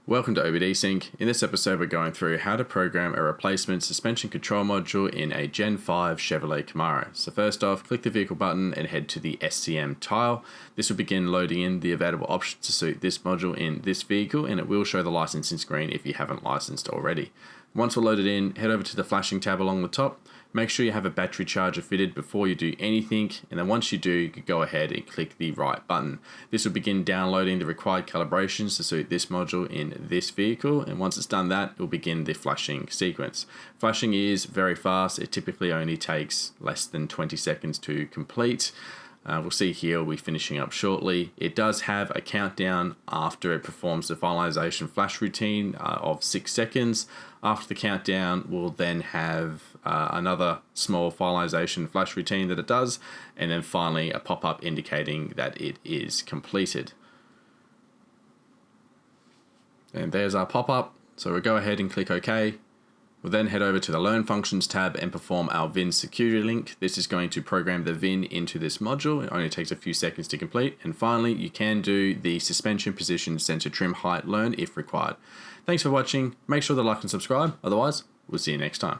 Welcome to OBDsync. In this episode we're going through how to program a replacement suspension control module in a Gen5 Chevrolet Camaro. So first off, click the vehicle button and head to the SCM tile. This will begin loading in the available options to suit this module in this vehicle, and it will show the licensing screen if you haven't licensed already. Once we're loaded in, head over to the flashing tab along the top. Make sure you have a battery charger fitted before you do anything, and then once you do, you can go ahead and click the right button. This will begin downloading the required calibrations to suit this module in this vehicle, and once it's done that, it will begin the flashing sequence. Flashing is very fast. It typically only takes less than 20 seconds to complete. We'll see here we'll be finishing up shortly. It does have a countdown after it performs the finalization flash routine of 6 seconds. After the countdown, we'll then have another small finalization flash routine that it does, and then finally a pop-up indicating that it is completed. And there's our pop-up. So we'll go ahead and click OK. We'll then head over to the Learn Functions tab and perform our VIN security link. This is going to program the VIN into this module. It only takes a few seconds to complete. And finally, you can do the suspension position center trim height learn if required. Thanks for watching. Make sure to like and subscribe. Otherwise, we'll see you next time.